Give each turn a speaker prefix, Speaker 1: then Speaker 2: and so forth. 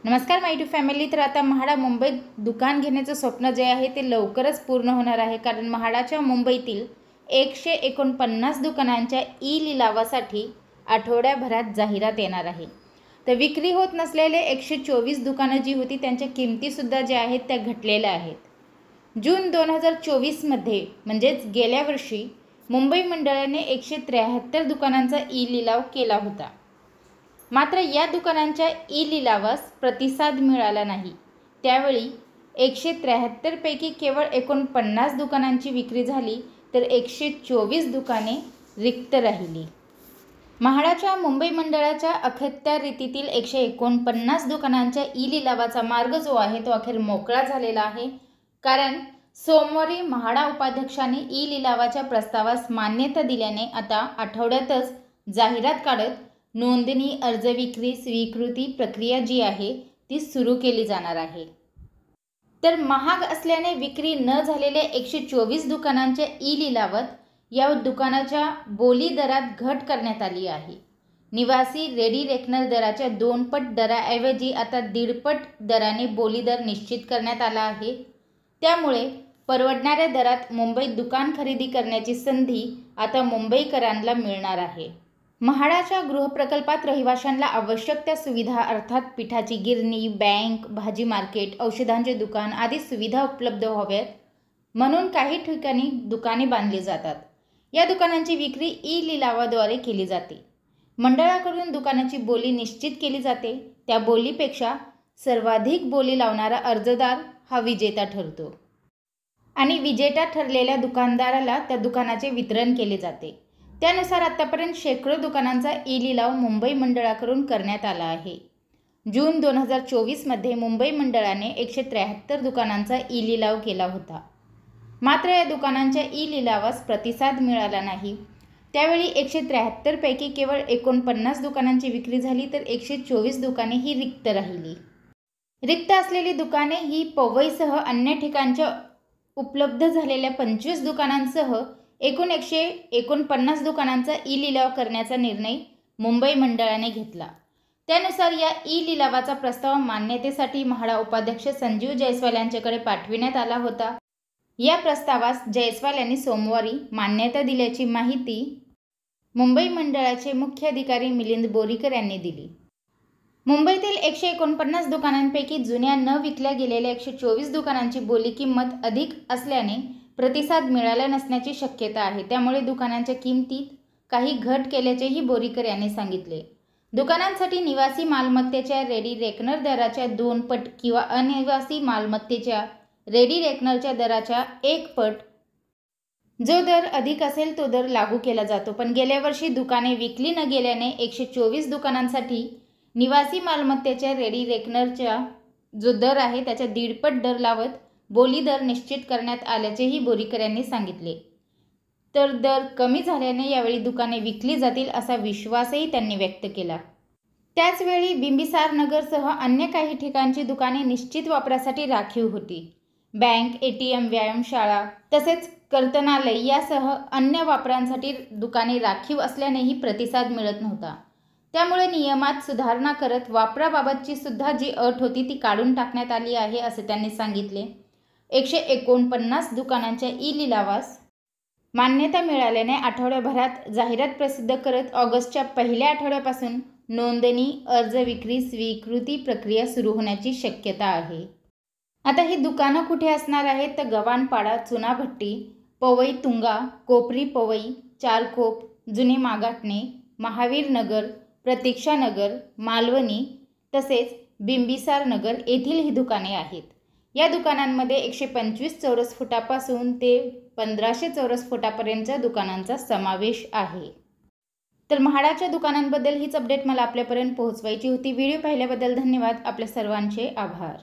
Speaker 1: नमस्कार माय YouTube family. तर आता म्हाडा मुंबईत दुकान घेण्याचं स्वप्न जे आहे ते लवकरच पूर्ण होणार आहे, कारण म्हाडाच्या मुंबईतील 149 दुकानांच्या ई लिलावासाठी आठवड्याभरात जाहिरात येणार आहे। तर विक्री होत नसलेले 124 दुकानं जी होती त्यांच्या किमतीसुद्धा ज्या आहेत त्या घटलेल्या आहेत। जून 2024 मध्ये म्हणजेच गेल्या वर्षी मुंबई मंडळाने 173 दुकानांचा ई लिलाव केला होता। मात्र या दुकानांच्या ई लिलावास प्रतिसाद मिळाला नाही। त्यावेळी 173 पैकी केवळ 49 दुकानांची विक्री झाली, तर 124 दुकाने रिक्त राहिली। म्हाडाच्या मुंबई मंडळाच्या अखत्यारीतील 149 दुकानांच्या ई लिलावाचा मार्ग जो आहे तो अखेर मोकळा झालेला आहे, कारण सोमवारी म्हाडा उपाध्यक्षांनी ई लिलावाच्या प्रस्तावास मान्यता दिल्याने आता आठवड्यातच जाहिरात काढत नोंदणी, अर्ज, विक्री, स्वीकृती प्रक्रिया जी आहे ती सुरू केली जाणार आहे। तर महाग असल्याने विक्री न झालेल्या 124 दुकानांच्या ई लिलावात या दुकानाच्या बोली दरात घट करण्यात आली आहे। निवासी रेडी रेकनर दराच्या 2 पट दराऐवजी आता 1.5 पट दराने बोली दर निश्चित करण्यात आला आहे। त्यामुळे परवडणाऱ्या दरात मुंबईत दुकान खरेदी करण्याची संधी आता मुंबईकरांना मिळणार आहे। म्हाडाच्या गृहप्रकल्पात रहिवाशांना आवश्यक त्या सुविधा अर्थात पिठाची गिरणी, बँक, भाजी मार्केट, औषधांचे दुकान आदी सुविधा उपलब्ध व्हाव्यात म्हणून काही ठिकाणी दुकाने बांधली जातात। या दुकानांची विक्री ई लिलावाद्वारे केली जाते। मंडळाकडून दुकानाची बोली निश्चित केली जाते। त्या बोलीपेक्षा सर्वाधिक बोली लावणारा अर्जदार हा विजेता ठरतो आणि विजेता ठरलेल्या दुकानदाराला त्या दुकानाचे वितरण केले जाते। त्यानुसार आतापर्यंत शेकडो दुकानांचा ई लिलाव मुंबई मंडळाकडून करण्यात आला आहे। जून 2024 मध्ये मुंबई मंडळाने 173 दुकानांचा ई लिलाव केला होता। मात्र या दुकानांच्या ई लिलावास प्रतिसाद मिळाला नाही। त्यावेळी 173 पैकी केवळ 49 दुकानांची विक्री झाली, तर 124 दुकाने ही रिक्त राहिली। रिक्त असलेली दुकाने ही पवईसह अन्य ठिकाणच्या उपलब्ध झालेल्या 25 दुकानांसह एकूण 149 दुकानांचा ई लिलाव करण्याचा निर्णय मुंबई मंडळाने घेतला। त्यानुसार या ई लिलावाचा प्रस्ताव मान्यतेसाठी म्हाडा उपाध्यक्ष संजीव जयस्वाल यांच्याकडे पाठविण्यात आला होता। या प्रस्तावास जयस्वाल यांनी सोमवारी मान्यता दिल्याची माहिती मुंबई मंडळाचे मुख्य अधिकारी मिलिंद बोरीकर यांनी दिली। मुंबईतील 149 दुकानांपैकी जुन्या न विकल्या गेलेल्या 124 दुकानांची बोली किंमत अधिक असल्याने प्रतिसाद मिळाला नसण्याची शक्यता आहे। त्यामुळे दुकानांच्या किमतीत काही घट केल्याचेही बोरीकर यांनी सांगितले। दुकानांसाठी निवासी मालमत्तेच्या रेडी रेकनर दराच्या 2 पट किंवा अनिवासी मालमत्तेच्या रेडी रेकनरच्या दराच्या 1 पट जो दर अधिक असेल तो दर लागू केला जातो। पण गेल्या वर्षी दुकाने विकली न गेल्याने 124 दुकानांसाठी निवासी मालमत्तेच्या रेडी रेकनरचा जो दर आहे त्याच्या 1.5 पट दर लावत बोली दर निश्चित करण्यात आल्याचेही बोरीकर यांनी सांगितले। तर दर कमी झाल्याने यावेळी दुकाने विकली जातील असा विश्वासही त्यांनी व्यक्त केला। त्याचवेळी बिंबिसार नगरसह अन्य काही ठिकाणची दुकाने निश्चित वापरासाठी राखीव होती। बँक, एटीएम, व्यायामशाळा तसेच कर्तनालय यासह अन्य वापरांसाठी दुकाने राखीव असल्यानेही प्रतिसाद मिळत नव्हता। त्यामुळे नियमात सुधारणा करत वापराबाबतची सुद्धा जी अट होती ती काढून टाकण्यात आली आहे असे त्यांनी सांगितले। 149 दुकानांच्या ई लिलावास मान्यता मिळाल्याने आठवड्याभरात जाहिरात प्रसिद्ध करत ऑगस्टच्या पहिल्या आठवड्यापासून नोंदणी, अर्ज, विक्री, स्वीकृती प्रक्रिया सुरू होण्याची शक्यता आहे। आता ही दुकानं कुठे असणार आहेत तर गव्हाणपाडा, चुनाभट्टी, पवई तुंगा, कोपरी पवई, चारकोप, जुने मागाटणे, महावीर नगर, प्रतीक्षा नगर, मालवणी तसेच बिंबिसार नगर येथील ही दुकाने आहेत। या दुकानांमध्ये 125 चौरस फुटापासून ते 1500 चौरस फुटापर्यंतच्या दुकानांचा समावेश आहे। तर म्हाडाच्या दुकानांबद्दल हीच अपडेट मला आपल्यापर्यंत पोहोचवायची होती। व्हिडिओ पाहिल्याबद्दल धन्यवाद। आपल्या सर्वांचे आभार।